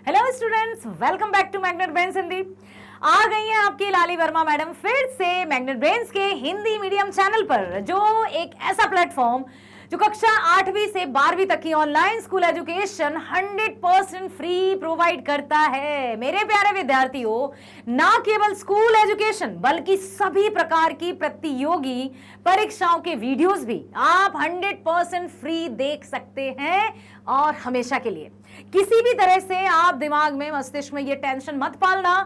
Hello students, welcome back to Magnet Brains Hindi. आ गई हैं आपकी लाली वर्मा मैडम फिर से मैग्नेट ब्रेन्स के हिंदी मीडियम चैनल पर, जो एक ऐसा प्लेटफॉर्म जो कक्षा 8वीं से 12वीं तक की online school education 100% free provide करता है। मेरे प्यारे विद्यार्थियों, ना केवल स्कूल एजुकेशन बल्कि सभी प्रकार की प्रतियोगी परीक्षाओं के वीडियोस भी आप 100% फ्री देख सकते हैं और हमेशा के लिए। किसी भी तरह से आप दिमाग में, मस्तिष्क में ये टेंशन मत पालना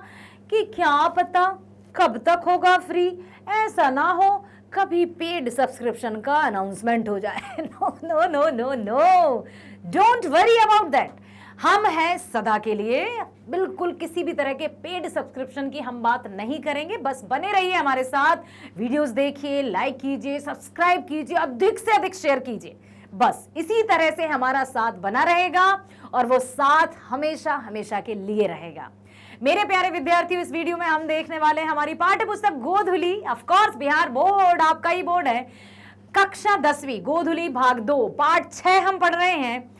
कि क्या पता कब तक होगा फ्री। ऐसा ना हो कभी पेड सब्सक्रिप्शन का अनाउंसमेंट हो जाए। No no no no no, don't worry about that. हम हैं सदा के लिए, बिल्कुल किसी भी तरह के पेड सब्सक्रिप्शन की हम बात नहीं करेंगे। बस बने रहिए हमारे साथ, वीडियोस देखिए, लाइक कीजिए, सब्सक्राइब कीजिए, अधिक से अधिक शेयर कीजिए। बस इसी तरह से हमारा साथ बना रहेगा और वो साथ हमेशा हमेशा के लिए रहेगा। मेरे प्यारे विद्यार्थियों, इस वीडियो में हम देखने वाले हैं हमारी पाठ्य पुस्तक गोधुली। ऑफ कोर्स बिहार बोर्ड आपका ही बोर्ड है। कक्षा 10वीं गोधुली भाग 2 पाठ 6 हम पढ़ रहे हैं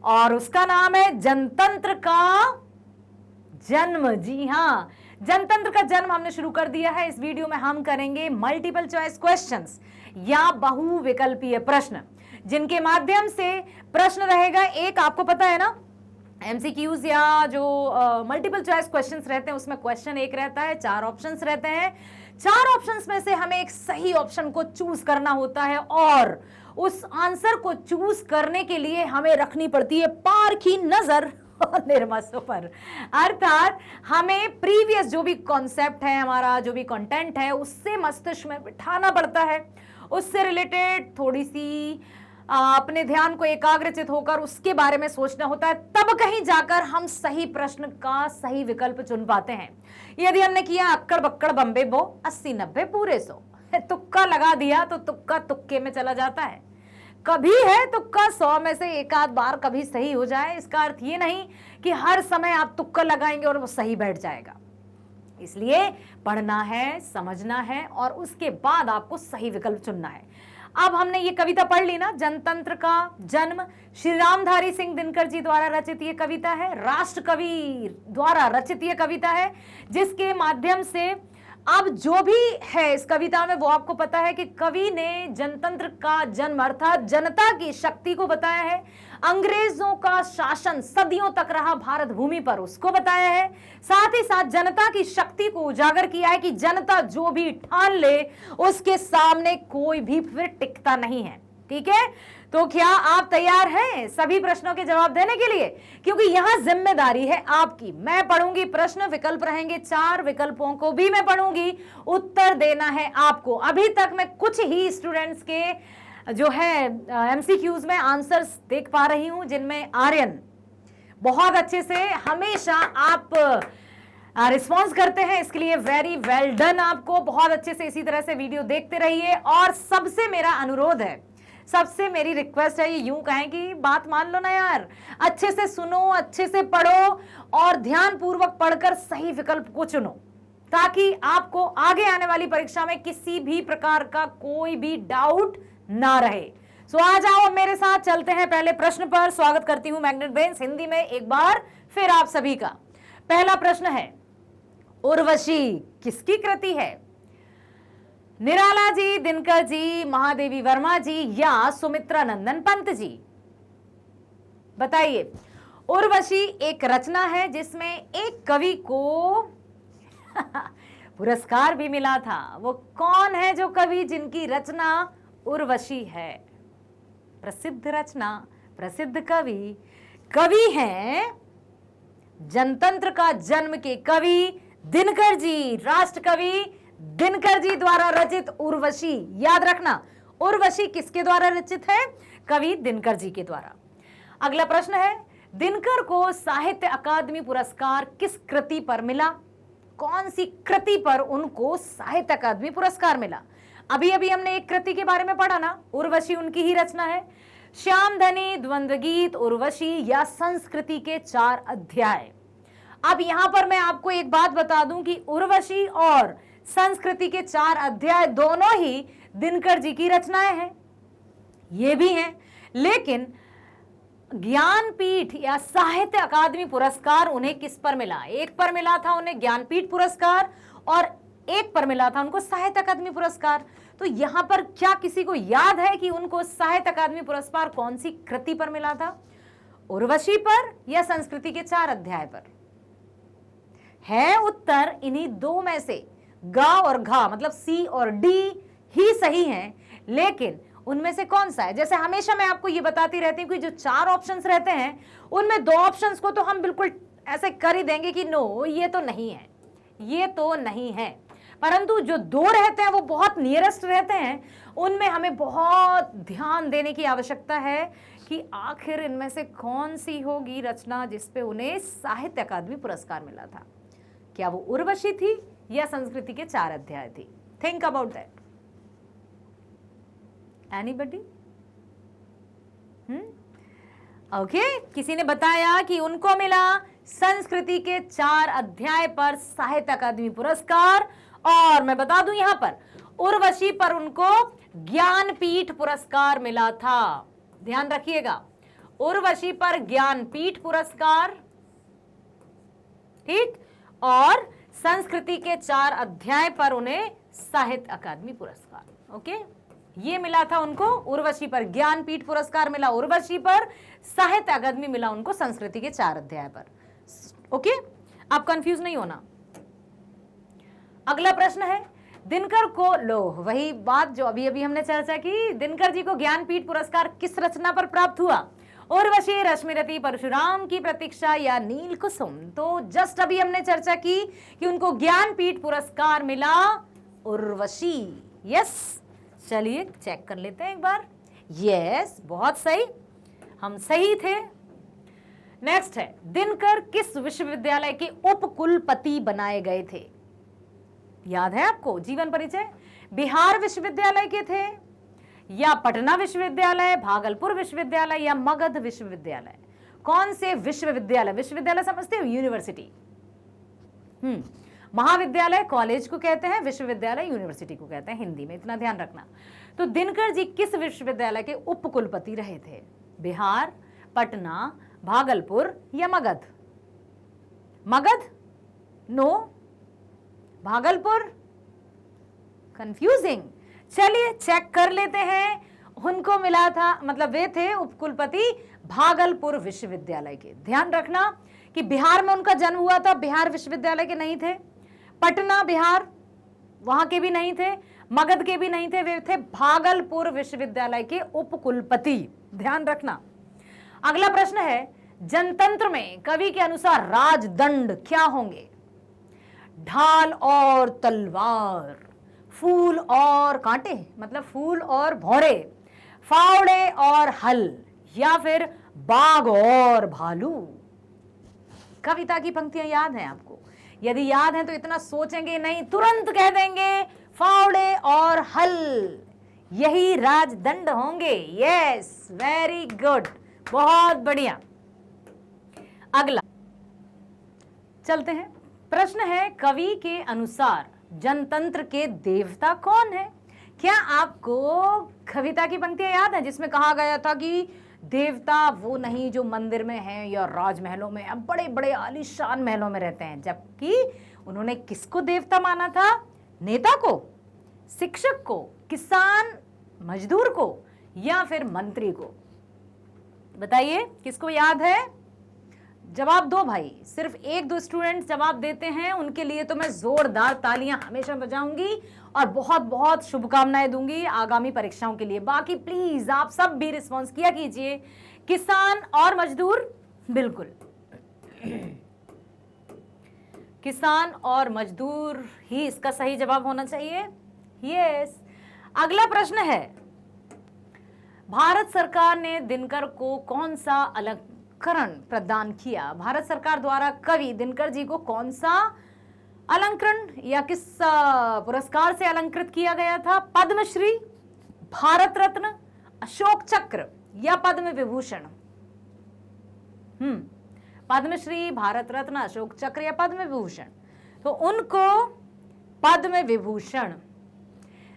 और उसका नाम है जनतंत्र का जन्म। जी हाँ, जनतंत्र का जन्म हमने शुरू कर दिया है। इस वीडियो में हम करेंगे मल्टीपल चॉइस क्वेश्चंस या बहुविकल्पीय प्रश्न, जिनके माध्यम से प्रश्न रहेगा एक, आपको पता है ना, एमसीक्यूज या जो मल्टीपल चॉइस क्वेश्चंस रहते हैं उसमें क्वेश्चन एक रहता है, 4 ऑप्शंस रहते हैं। 4 ऑप्शंस में से हमें एक सही ऑप्शन को चूज करना होता है और उस आंसर को चूज करने के लिए हमें रखनी पड़ती है पार की नजर निर्मसों पर। अर्थात हमें प्रीवियस जो भी कॉन्सेप्ट है, हमारा जो भी कंटेंट है, उससे मस्तिष्क में बिठाना पड़ता है। उससे रिलेटेड थोड़ी सी अपने ध्यान को एकाग्रचित होकर उसके बारे में सोचना होता है, तब कहीं जाकर हम सही प्रश्न का सही विकल्प चुन पाते हैं। यदि हमने किया अक्कड़ बक्कड़ बम्बे बो 80-90 पूरे 100, तुक्का लगा दिया तो तुक्का तुक्के में चला जाता है। कभी है तुक्का 100 में से एक आध बार कभी सही हो जाए, इसका अर्थ ये नहीं कि हर समय आप तुक्का लगाएंगे और वो सही बैठ जाएगा। इसलिए पढ़ना है, समझना है और उसके बाद आपको सही विकल्प चुनना है। अब हमने ये कविता पढ़ ली ना, जनतंत्र का जन्म। श्री रामधारी सिंह दिनकर जी द्वारा रचित ये कविता है, राष्ट्र कवि द्वारा रचित ये कविता है, जिसके माध्यम से अब जो भी है इस कविता में वो आपको पता है कि कवि ने जनतंत्र का जन्म अर्थात जनता की शक्ति को बताया है। अंग्रेजों का शासन सदियों तक रहा भारत भूमि पर, उसको बताया है। साथ ही साथ जनता की शक्ति को उजागर किया है कि जनता जो भी ठान ले उसके सामने कोई भी फिर टिकता नहीं है। ठीक है, तो क्या आप तैयार हैं सभी प्रश्नों के जवाब देने के लिए? क्योंकि यहां जिम्मेदारी है आपकी। मैं पढ़ूंगी प्रश्न, विकल्प रहेंगे 4, विकल्पों को भी मैं पढ़ूंगी, उत्तर देना है आपको। अभी तक मैं कुछ ही स्टूडेंट्स के जो है एमसीक्यूज में आंसर्स देख पा रही हूं, जिनमें आर्यन बहुत अच्छे से हमेशा आप रिस्पॉन्स करते हैं, इसके लिए वेरी वेल डन आपको। बहुत अच्छे से इसी तरह से वीडियो देखते रहिए और सबसे मेरा अनुरोध है, सबसे मेरी रिक्वेस्ट है, ये यूं कहें कि बात मान लो ना यार, अच्छे से सुनो, अच्छे से पढ़ो और ध्यान पूर्वक पढ़कर सही विकल्प को चुनो, ताकि आपको आगे आने वाली परीक्षा में किसी भी प्रकार का कोई भी डाउट ना रहे। सो आ जाओ मेरे साथ, चलते हैं पहले प्रश्न पर। स्वागत करती हूं मैग्नेट ब्रेन्स हिंदी में एक बार फिर आप सभी का। पहला प्रश्न है, उर्वशी किसकी कृति है? निराला जी, दिनकर जी, महादेवी वर्मा जी या सुमित्रा नंदन पंत जी? बताइए। उर्वशी एक रचना है जिसमें एक कवि को पुरस्कार भी मिला था। वो कौन है जो कवि जिनकी रचना उर्वशी है? प्रसिद्ध रचना, प्रसिद्ध कवि, कवि हैं जनतंत्र का जन्म के कवि दिनकर जी, राष्ट्र कवि दिनकर जी द्वारा रचित उर्वशी। याद रखना, उर्वशी किसके द्वारा रचित है? कवि दिनकर जी के द्वारा। अगला प्रश्न है, दिनकर को साहित्य अकादमी पुरस्कार किस कृति पर मिला? कौन सी कृति पर उनको साहित्य अकादमी पुरस्कार मिला? अभी अभी हमने एक कृति के बारे में पढ़ा ना, उर्वशी उनकी ही रचना है। श्यामधनी, द्वंद्व गीत, उर्वशी या संस्कृति के 4 अध्याय। अब यहां पर मैं आपको एक बात बता दूं कि उर्वशी और संस्कृति के 4 अध्याय दोनों ही दिनकर जी की रचनाएं हैं, ये भी हैं, लेकिन ज्ञानपीठ या साहित्य अकादमी पुरस्कार उन्हें किस पर मिला? एक पर मिला था उन्हें ज्ञानपीठ पुरस्कार और एक पर मिला था उनको साहित्य अकादमी पुरस्कार। तो यहां पर क्या किसी को याद है कि उनको साहित्य अकादमी पुरस्कार कौन सी कृति पर मिला था? उर्वशी पर या संस्कृति के 4 अध्याय पर? है उत्तर इन्हीं दो में से। गा और घा मतलब सी और डी ही सही हैं, लेकिन उनमें से कौन सा है? जैसे हमेशा मैं आपको ये बताती रहती हूँ कि जो 4 ऑप्शंस रहते हैं उनमें 2 ऑप्शंस को तो हम बिल्कुल ऐसे कर ही देंगे कि नो ये तो नहीं है, ये तो नहीं है, परंतु जो 2 रहते हैं वो बहुत नियरेस्ट रहते हैं, उनमें हमें बहुत ध्यान देने की आवश्यकता है कि आखिर इनमें से कौन सी होगी रचना जिसपे उन्हें साहित्य अकादमी पुरस्कार मिला था। क्या वो उर्वशी थी या संस्कृति के 4 अध्याय थी? Think about that. Anybody? Okay, किसी ने बताया कि उनको मिला संस्कृति के 4 अध्याय पर साहित्य अकादमी पुरस्कार, और मैं बता दूं यहां पर उर्वशी पर उनको ज्ञानपीठ पुरस्कार मिला था। ध्यान रखिएगा, उर्वशी पर ज्ञानपीठ पुरस्कार, ठीक, और संस्कृति के 4 अध्याय पर उन्हें साहित्य अकादमी पुरस्कार। ओके, ये मिला था उनको। उर्वशी पर ज्ञानपीठ पुरस्कार मिला, उर्वशी पर साहित्य अकादमी मिला उनको संस्कृति के 4 अध्याय पर। ओके, आप कंफ्यूज नहीं होना। अगला प्रश्न है, दिनकर को, लो वही बात जो अभी अभी हमने चर्चा की, दिनकर जी को ज्ञानपीठ पुरस्कार किस रचना पर प्राप्त हुआ? उर्वशी, रश्मिरथी, परशुराम की प्रतीक्षा या नील कुसुम? तो जस्ट अभी हमने चर्चा की कि उनको ज्ञानपीठ पुरस्कार मिला उर्वशी। यस, चलिए चेक कर लेते हैं एक बार। यस, बहुत सही, हम सही थे। नेक्स्ट है, दिनकर किस विश्वविद्यालय के उपकुलपति बनाए गए थे? याद है आपको? जीवन परिचय बिहार विश्वविद्यालय के थे या पटना विश्वविद्यालय, भागलपुर विश्वविद्यालय या मगध विश्वविद्यालय? कौन से विश्वविद्यालय? विश्वविद्यालय समझते हो? यूनिवर्सिटी। महाविद्यालय कॉलेज को कहते हैं, विश्वविद्यालय यूनिवर्सिटी को कहते हैं हिंदी में, इतना ध्यान रखना। तो दिनकर जी किस विश्वविद्यालय के उपकुलपति रहे थे? बिहार, पटना, भागलपुर या मगध? मगध? नो, भागलपुर? कंफ्यूजिंग। चलिए चेक कर लेते हैं। उनको मिला था, मतलब वे थे उपकुलपति भागलपुर विश्वविद्यालय के। ध्यान रखना कि बिहार में उनका जन्म हुआ था, बिहार विश्वविद्यालय के नहीं थे। पटना बिहार, वहां के भी नहीं थे। मगध के भी नहीं थे, वे थे भागलपुर विश्वविद्यालय के उपकुलपति। ध्यान रखना। अगला प्रश्न है, जनतंत्र में कवि के अनुसार राजदंड क्या होंगे? ढाल और तलवार, फूल और कांटे मतलब फूल और भौरे, फावड़े और हल, या फिर बाघ और भालू? कविता की पंक्तियां याद हैं आपको? यदि याद है तो इतना सोचेंगे नहीं, तुरंत कह देंगे फावड़े और हल यही राजदंड होंगे। यस, वेरी गुड, बहुत बढ़िया। अगला चलते हैं। प्रश्न है, कवि के अनुसार जनतंत्र के देवता कौन है? क्या आपको कविता की पंक्तियां याद हैं जिसमें कहा गया था कि देवता वो नहीं जो मंदिर में हैं या राजमहलों में या बड़े बड़े आलीशान महलों में रहते हैं, जबकि उन्होंने किसको देवता माना था? नेता को, शिक्षक को, किसान मजदूर को, या फिर मंत्री को? बताइए, किसको याद है? जवाब दो भाई। सिर्फ 1-2 स्टूडेंट जवाब देते हैं, उनके लिए तो मैं जोरदार तालियां हमेशा बजाऊंगी और बहुत बहुत शुभकामनाएं दूंगी आगामी परीक्षाओं के लिए। बाकी प्लीज आप सब भी रिस्पॉन्स किया कीजिए। किसान और मजदूर, बिल्कुल किसान और मजदूर ही इसका सही जवाब होना चाहिए। यस। अगला प्रश्न है, भारत सरकार ने दिनकर को कौन सा अलंकरण प्रदान किया? भारत सरकार द्वारा कवि दिनकर जी को कौन सा अलंकरण या किस पुरस्कार से अलंकृत किया गया था? पद्मश्री, भारत रत्न, अशोक चक्र या पद्म विभूषण? पद्मश्री, भारत रत्न, अशोक चक्र या पद्म विभूषण? तो उनको पद्म विभूषण।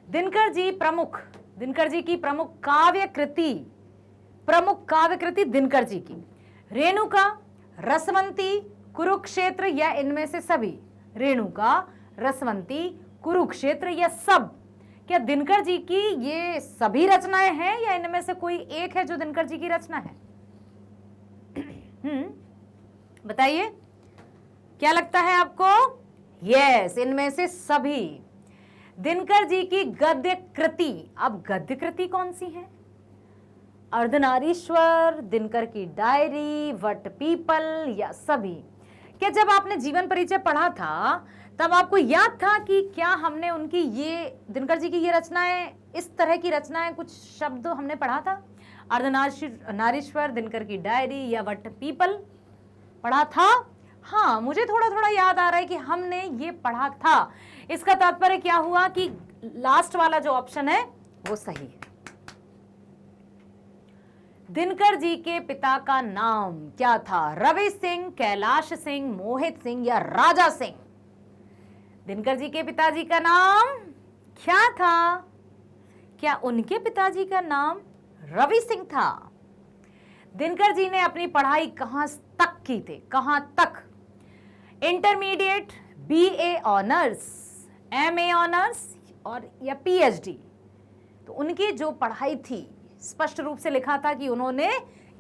दिनकर जी की प्रमुख काव्य कृति प्रमुख काव्य कृति दिनकर जी की? रेणुका, रसवंती, कुरुक्षेत्र या इनमें से सभी? रेणुका, रसवंती, कुरुक्षेत्र या सब? क्या दिनकर जी की ये सभी रचनाएं हैं या इनमें से कोई एक है जो दिनकर जी की रचना है? बताइए, क्या लगता है आपको? यस, इनमें से सभी। दिनकर जी की गद्य कृति, अब गद्य कृति कौन सी है? अर्धनारीश्वर, दिनकर की डायरी, वट पीपल या सभी? क्या जब आपने जीवन परिचय पढ़ा था तब आपको याद था कि क्या हमने उनकी ये दिनकर जी की ये रचनाएं, इस तरह की रचनाएं, कुछ शब्द हमने पढ़ा था? अर्धनारीश्वर, दिनकर की डायरी या वट पीपल पढ़ा था? हाँ, मुझे थोड़ा थोड़ा याद आ रहा है कि हमने ये पढ़ा था। इसका तात्पर्य क्या हुआ कि लास्ट वाला जो ऑप्शन है वो सही है। दिनकर जी के पिता का नाम क्या था? रवि सिंह, कैलाश सिंह, मोहित सिंह या राजा सिंह? दिनकर जी के पिताजी का नाम क्या था? क्या उनके पिताजी का नाम रवि सिंह था? दिनकर जी ने अपनी पढ़ाई कहां तक की थी? कहां तक? Intermediate, BA honours, MA honours और या पीएचडी? तो उनकी जो पढ़ाई थी स्पष्ट रूप से लिखा था कि उन्होंने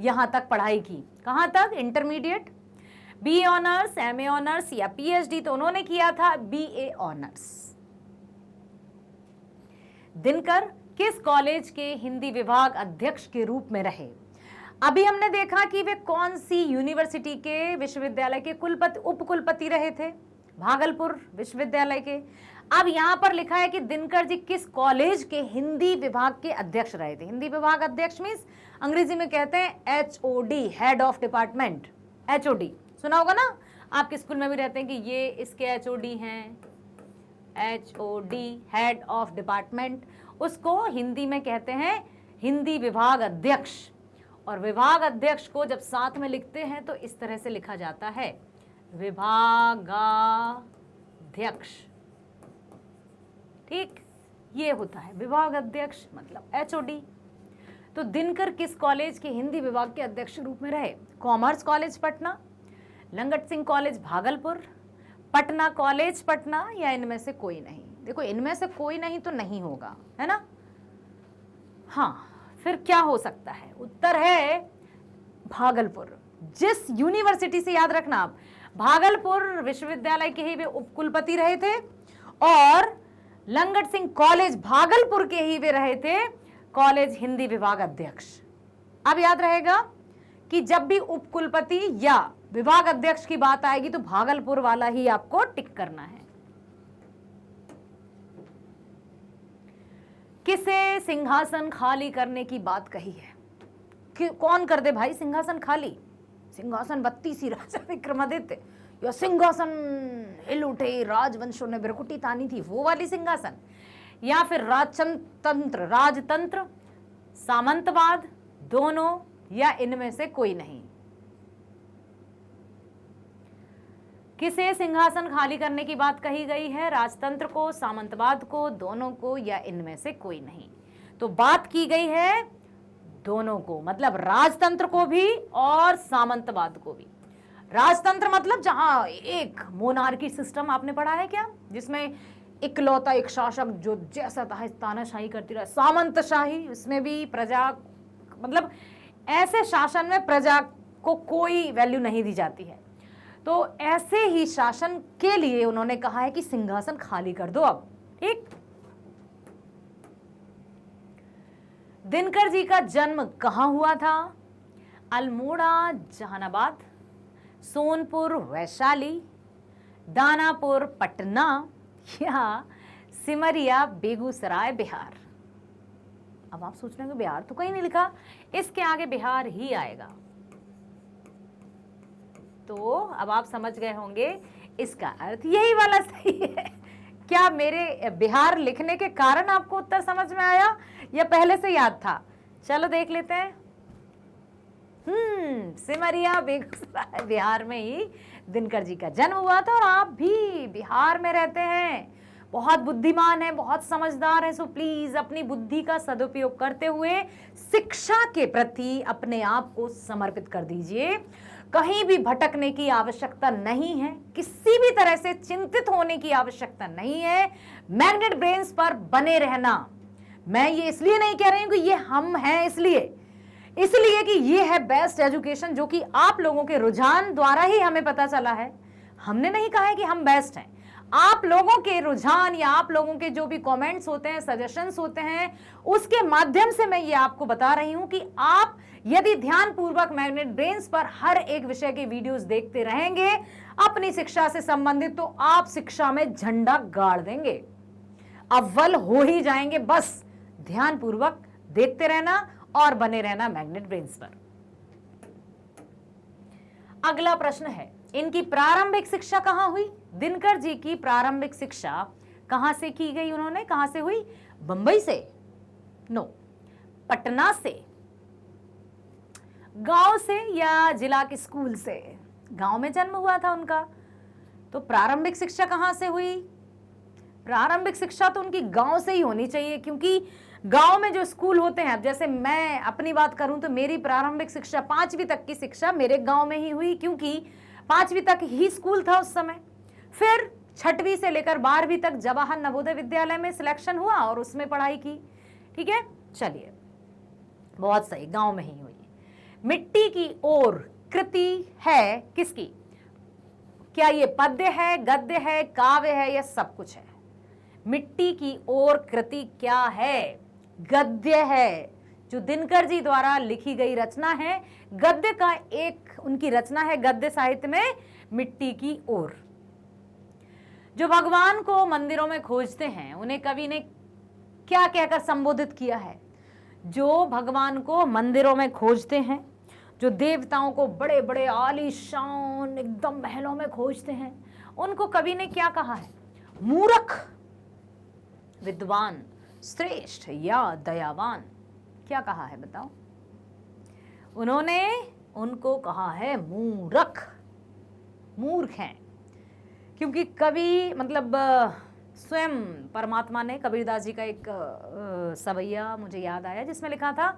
यहां तक पढ़ाई की। कहां तक? Intermediate, BA honours, MA honours या पीएचडी? तो उन्होंने किया था बीए ऑनर्स। दिनकर किस कॉलेज के हिंदी विभाग अध्यक्ष के रूप में रहे? अभी हमने देखा कि वे कौन सी यूनिवर्सिटी के विश्वविद्यालय के कुलपति, उपकुलपति रहे थे? भागलपुर विश्वविद्यालय के। अब यहां पर लिखा है कि दिनकर जी किस कॉलेज के हिंदी विभाग के अध्यक्ष रहे थे? हिंदी विभाग अध्यक्ष मीन्स अंग्रेजी में कहते हैं HOD, head of department. HOD सुना होगा ना, आपके स्कूल में भी रहते हैं कि ये इसके एचओडी हैं, एचओडी, हेड ऑफ डिपार्टमेंट। उसको हिंदी में कहते हैं हिंदी विभाग अध्यक्ष। और विभाग अध्यक्ष को जब साथ में लिखते हैं तो इस तरह से लिखा जाता है, विभागाध्यक्ष। ठीक, ये होता है विभाग अध्यक्ष, मतलब एचओडी। तो दिनकर किस कॉलेज के हिंदी विभाग के अध्यक्ष रूप में रहे? Commerce college Patna, Langat Singh college Bhagalpur, Patna college Patna या इनमें से कोई नहीं? देखो, इनमें से कोई नहीं तो नहीं होगा, है ना? हाँ, फिर क्या हो सकता है? उत्तर है भागलपुर। जिस यूनिवर्सिटी से, याद रखना आप, भागलपुर विश्वविद्यालय के ही वे उपकुलपति रहे थे और लंगट सिंह कॉलेज भागलपुर के ही वे रहे थे कॉलेज हिंदी विभाग अध्यक्ष। अब याद रहेगा कि जब भी उपकुलपति या विभाग अध्यक्ष की बात आएगी तो भागलपुर वाला ही आपको टिक करना है। किसे सिंहासन खाली करने की बात कही है? कि कौन कर दे भाई सिंहासन खाली? सिंहासन 32 राजा विक्रमादित्य, या सिंहासन हिल उठे राजवंशों ने बिरकुटी तानी थी, वो वाली सिंहासन? या फिर राजतंत्र, राजतंत्र, सामंतवाद, दोनों या इनमें से कोई नहीं? किसे सिंहासन खाली करने की बात कही गई है? राजतंत्र को, सामंतवाद को, दोनों को या इनमें से कोई नहीं? तो बात की गई है दोनों को, मतलब राजतंत्र को भी और सामंतवाद को भी। राजतंत्र मतलब जहां एक मोनार्की सिस्टम, आपने पढ़ा है क्या, जिसमें इकलौता एक शासक जो जैसा तानाशाही करती रहे। सामंतशाही, इसमें भी प्रजा, मतलब ऐसे शासन में प्रजा को कोई वैल्यू नहीं दी जाती है। तो ऐसे ही शासन के लिए उन्होंने कहा है कि सिंहासन खाली कर दो अब। ठीक, दिनकर जी का जन्म कहां हुआ था? अल्मोड़ा जहानाबाद, सोनपुर वैशाली, दानापुर पटना या सिमरिया बेगूसराय बिहार? अब आप सोच रहे हैं बिहार तो कहीं नहीं लिखा, इसके आगे बिहार ही आएगा। तो अब आप समझ गए होंगे इसका अर्थ यही वाला सही है। क्या मेरे बिहार लिखने के कारण आपको उत्तर समझ में आया या पहले से याद था? चलो देख लेते हैं। सिमरिया बेगूसराय बिहार में ही दिनकर जी का जन्म हुआ था और आप भी बिहार में रहते हैं। बहुत बुद्धिमान है, बहुत समझदार है। सो प्लीज अपनी बुद्धि का सदुपयोग करते हुए शिक्षा के प्रति अपने आप को समर्पित कर दीजिए। कहीं भी भटकने की आवश्यकता नहीं है, किसी भी तरह से चिंतित होने की आवश्यकता नहीं है। मैग्नेट ब्रेन्स पर बने रहना। मैं ये इसलिए नहीं कह रही हूं कि ये हम हैं, इसलिए कि ये है बेस्ट एजुकेशन, जो कि आप लोगों के रुझान द्वारा ही हमें पता चला है। हमने नहीं कहा है कि हम बेस्ट हैं, आप लोगों के रुझान या आप लोगों के जो भी कमेंट्स होते हैं, सजेशंस होते हैं, उसके माध्यम से मैं ये आपको बता रही हूं कि आप यदि ध्यानपूर्वक मैग्नेट ब्रेन्स पर हर एक विषय के वीडियोस देखते रहेंगे अपनी शिक्षा से संबंधित, तो आप शिक्षा में झंडा गाड़ देंगे, अव्वल हो ही जाएंगे। बस ध्यानपूर्वक देखते रहना और बने रहना मैग्नेट ब्रेन्स पर। अगला प्रश्न है, इनकी प्रारंभिक शिक्षा कहां हुई? दिनकर जी की प्रारंभिक शिक्षा कहां से की गई? उन्होंने कहां से हुई? बंबई से? नो। पटना से, गांव से, या जिला के स्कूल से? गांव में जन्म हुआ था उनका, तो प्रारंभिक शिक्षा कहां से हुई? प्रारंभिक शिक्षा तो उनकी गांव से ही होनी चाहिए, क्योंकि गांव में जो स्कूल होते हैं, अब जैसे मैं अपनी बात करूं तो मेरी प्रारंभिक शिक्षा 5वीं तक की शिक्षा मेरे गांव में ही हुई, क्योंकि 5वीं तक ही स्कूल था उस समय। फिर 6वीं से लेकर 12वीं तक जवाहर नवोदय विद्यालय में सिलेक्शन हुआ और उसमें पढ़ाई की। ठीक है, चलिए, बहुत सही, गांव में ही हुई। मिट्टी की ओर कृति है किसकी? क्या ये पद्य है, गद्य है, काव्य है, या सब कुछ है? मिट्टी की ओर कृति क्या है? गद्य है, जो दिनकर जी द्वारा लिखी गई रचना है। गद्य का एक उनकी रचना है गद्य साहित्य में, मिट्टी की ओर। जो भगवान को मंदिरों में खोजते हैं उन्हें कवि ने क्या कहकर संबोधित किया है? जो भगवान को मंदिरों में खोजते हैं, जो देवताओं को बड़े बड़े आलीशान एकदम महलों में खोजते हैं, उनको कवि ने क्या कहा है? मूर्ख, विद्वान, श्रेष्ठ या दयावान? क्या कहा है बताओ? उन्होंने उनको कहा है मूर्ख, मूर्ख हैं। क्योंकि कवि मतलब स्वयं परमात्मा ने, कबीरदास जी का एक सवैया मुझे याद आया जिसमें लिखा था,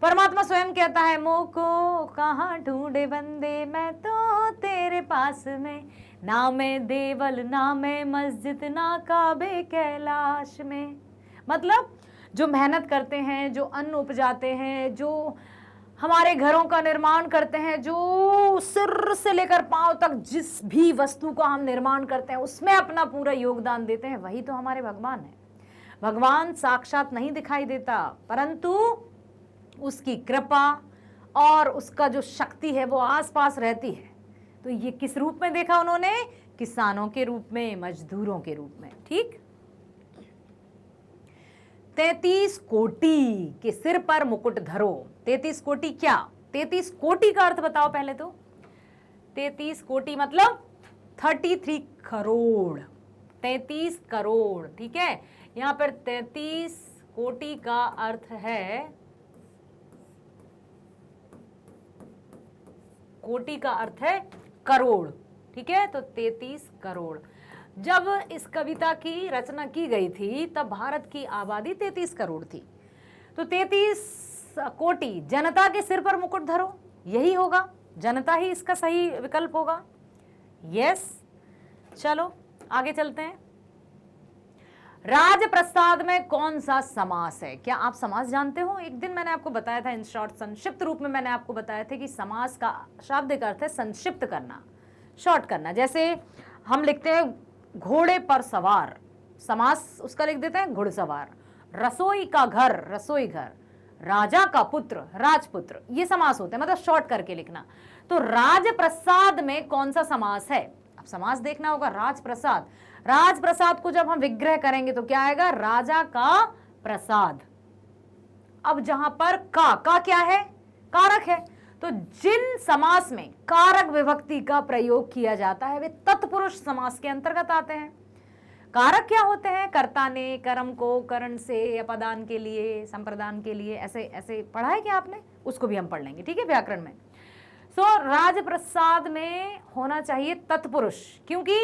परमात्मा स्वयं कहता है, मोको कहाँ ढूंढे बंदे, मैं तो तेरे पास में, ना मैं देवल ना मैं मस्जिद ना काबे कैलाश में। मतलब जो मेहनत करते हैं, जो अन्न उपजाते हैं, जो हमारे घरों का निर्माण करते हैं, जो सिर से लेकर पांव तक जिस भी वस्तु का हम निर्माण करते हैं उसमें अपना पूरा योगदान देते हैं, वही तो हमारे भगवान है। भगवान साक्षात नहीं दिखाई देता, परंतु उसकी कृपा और उसका जो शक्ति है वो आसपास रहती है। तो ये किस रूप में देखा उन्होंने? किसानों के रूप में, मजदूरों के रूप में। ठीक। 33 कोटि के सिर पर मुकुट धरो। 33 कोटि क्या? 33 कोटि का अर्थ बताओ पहले तो। 33 कोटि मतलब 33 करोड़, 33 करोड़। ठीक है, यहां पर 33 कोटि का अर्थ है, कोटि का अर्थ है करोड़। ठीक है, तो 33 करोड़। जब इस कविता की रचना की गई थी तब भारत की आबादी 33 करोड़ थी। तो 33 कोटि जनता के सिर पर मुकुट धरो, यही होगा, जनता ही इसका सही विकल्प होगा। यस, चलो आगे चलते हैं। राजप्रसाद में कौन सा समास है? क्या आप समास जानते हो? एक दिन मैंने आपको बताया था इन शॉर्ट, संक्षिप्त रूप में मैंने आपको बताया था कि समास का शाब्दिक अर्थ है संक्षिप्त करना, शॉर्ट करना। जैसे हम लिखते हैं घोड़े पर सवार, समास उसका लिख देते हैं घुड़सवार। रसोई का घर, रसोई घर। राजा का पुत्र, राजपुत्र। ये समास होते हैं, मतलब शॉर्ट करके लिखना। तो राजप्रसाद में कौन सा समास है? अब समास देखना होगा। राजप्रसाद, राजप्रसाद को जब हम विग्रह करेंगे तो क्या आएगा? राजा का प्रसाद। अब जहां पर का क्या है? कारक है। तो जिन समास में कारक विभक्ति का प्रयोग किया जाता है वे तत्पुरुष समास के अंतर्गत आते हैं। कारक क्या होते हैं? कर्ता ने कर्म को करण से अपदान के लिए, संप्रदान के लिए, ऐसे ऐसे पढ़ा है क्या आपने? उसको भी हम पढ़ लेंगे, ठीक है, व्याकरण में। राजप्रसाद में होना चाहिए तत्पुरुष, क्योंकि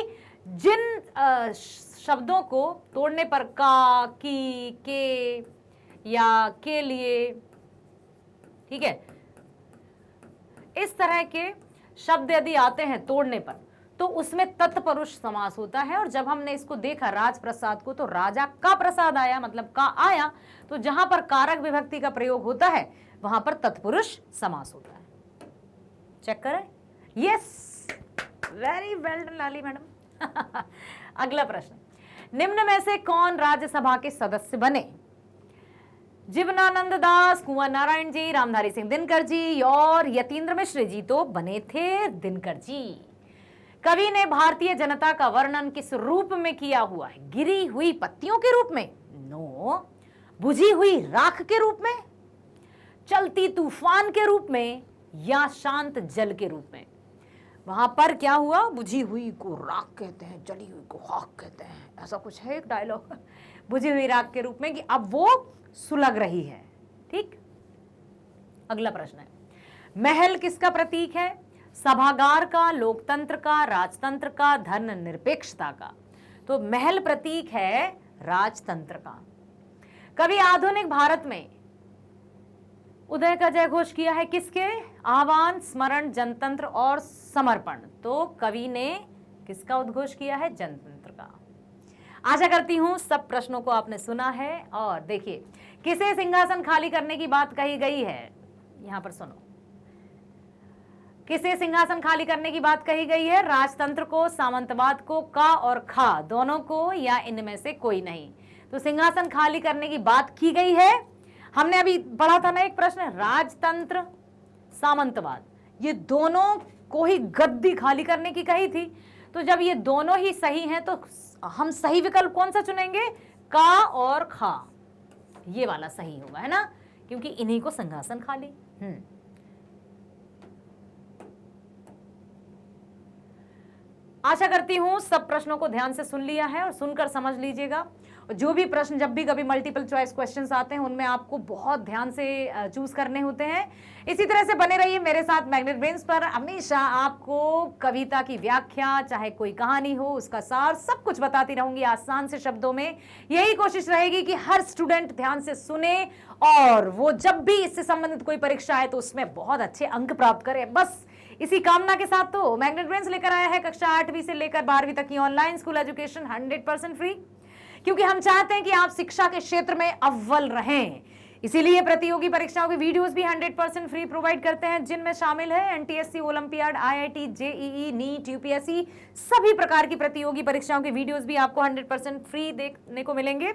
जिन शब्दों को तोड़ने पर का, की, के या के लिए, ठीक है, इस तरह के शब्द यदि आते हैं तोड़ने पर तो उसमें तत्पुरुष समास होता है। और जब हमने इसको देखा राजप्रसाद को तो राजा का प्रसाद आया, मतलब का आया, तो जहां पर कारक विभक्ति का प्रयोग होता है वहां पर तत्पुरुष समास होता है। चेक करें, यस, वेरी वेल डन लाली मैडम। अगला प्रश्न, निम्न में से कौन राज्यसभा के सदस्य बने? जीवनानंद दास, कुंवर नारायण जी, रामधारी सिंह दिनकर जी और यतीन्द्र मिश्र जी तो बने थे दिनकर जी। कवि ने भारतीय जनता का वर्णन किस रूप में किया हुआ है? गिरी हुई पत्तियों के रूप में? नो। बुझी हुई राख के रूप में, चलती तूफान के रूप में या शांत जल के रूप में? वहां पर क्या हुआ? बुझी हुई को राख कहते हैं, जली हुई को खाक कहते हैं, ऐसा कुछ है एक डायलॉग। बुझी हुई राख के रूप में कि अब वो सुलग रही है। ठीक, अगला प्रश्न है, महल किसका प्रतीक है? सभागार का, लोकतंत्र का, राजतंत्र का, धर्मनिरपेक्षता का? तो महल प्रतीक है राजतंत्र का। कभी आधुनिक भारत में उदय का जय घोष किया है किसके? आह्वान, स्मरण, जनतंत्र और समर्पण। तो कवि ने किसका उद्घोष किया है? जनतंत्र का। आशा करती हूं सब प्रश्नों को आपने सुना है। और देखिए, किसे सिंहासन खाली करने की बात कही गई है? यहां पर सुनो, किसे सिंहासन खाली करने की बात कही गई है? राजतंत्र को, सामंतवाद को, का और खा दोनों को, या इनमें से कोई नहीं? तो सिंहासन खाली करने की बात की गई है। हमने अभी पढ़ा था ना एक प्रश्न, राजतंत्र, सामंतवाद, ये दोनों को ही गद्दी खाली करने की कही थी। तो जब ये दोनों ही सही हैं तो हम सही विकल्प कौन सा चुनेंगे? का और खा, ये वाला सही होगा, है ना, क्योंकि इन्हीं को सिंहासन खाली। आशा करती हूं सब प्रश्नों को ध्यान से सुन लिया है और सुनकर समझ लीजिएगा। जो भी प्रश्न जब भी कभी मल्टीपल चॉइस क्वेश्चंस आते हैं उनमें आपको बहुत ध्यान से चूज करने होते हैं। इसी तरह से बने रहिए मेरे साथ मैग्नेट ब्रेन्स पर। हमेशा आपको कविता की व्याख्या, चाहे कोई कहानी हो, उसका सार, सब कुछ बताती रहूंगी आसान से शब्दों में। यही कोशिश रहेगी कि हर स्टूडेंट ध्यान से सुने और वो जब भी इससे संबंधित कोई परीक्षा आए तो उसमें बहुत अच्छे अंक प्राप्त करे। बस इसी कामना के साथ तो मैग्नेट ब्रेन्स लेकर आया है कक्षा 8वीं से लेकर 12वीं तक की ऑनलाइन स्कूल एजुकेशन 100% फ्री, क्योंकि हम चाहते हैं कि आप शिक्षा के क्षेत्र में अव्वल रहें। इसीलिए प्रतियोगी परीक्षाओं की वीडियोस भी 100% फ्री प्रोवाइड करते हैं, जिनमें शामिल है NTSC, Olympiad, IIT, JEE, NEET, UPSC, सभी प्रकार की प्रतियोगी परीक्षाओं के वीडियोस भी आपको 100% फ्री देखने को मिलेंगे।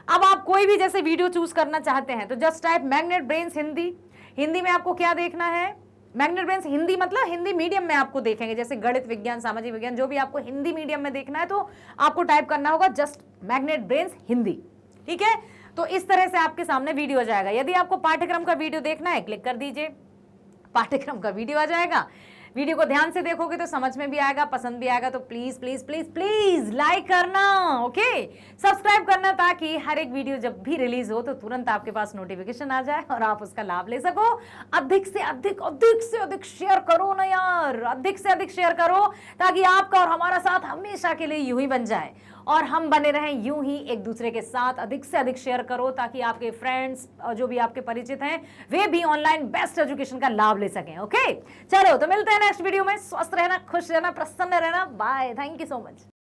अब आप कोई भी जैसे वीडियो चूज करना चाहते हैं तो just type magnet Brains Hindi. Hindi में आपको क्या देखना है? मैग्नेट ब्रेन्स हिंदी मतलब हिंदी मीडियम में आपको देखेंगे, जैसे गणित, विज्ञान, सामाजिक विज्ञान, जो भी आपको हिंदी मीडियम में देखना है तो आपको टाइप करना होगा जस्ट मैग्नेट ब्रेन्स हिंदी। ठीक है, तो इस तरह से आपके सामने वीडियो आ जाएगा। यदि आपको पाठ्यक्रम का वीडियो देखना है, क्लिक कर दीजिए, पाठ्यक्रम का वीडियो आ जाएगा। वीडियो को ध्यान से देखोगे तो समझ में भी आएगा, पसंद भी आएगा। तो please please please please like करना, ओके, सब्सक्राइब करना, ताकि हर एक वीडियो जब भी रिलीज हो तो तुरंत आपके पास नोटिफिकेशन आ जाए और आप उसका लाभ ले सको। अधिक से अधिक शेयर करो ना यार, अधिक से अधिक शेयर करो, ताकि आपका और हमारा साथ हमेशा के लिए यूं ही बन जाए और हम बने रहें यूं ही एक दूसरे के साथ। अधिक से अधिक शेयर करो ताकि आपके फ्रेंड्स और जो भी आपके परिचित हैं वे भी ऑनलाइन बेस्ट एजुकेशन का लाभ ले सकें। ओके, चलो तो मिलते हैं नेक्स्ट वीडियो में। स्वस्थ रहना, खुश रहना, प्रसन्न रहना। Bye, thank you so much.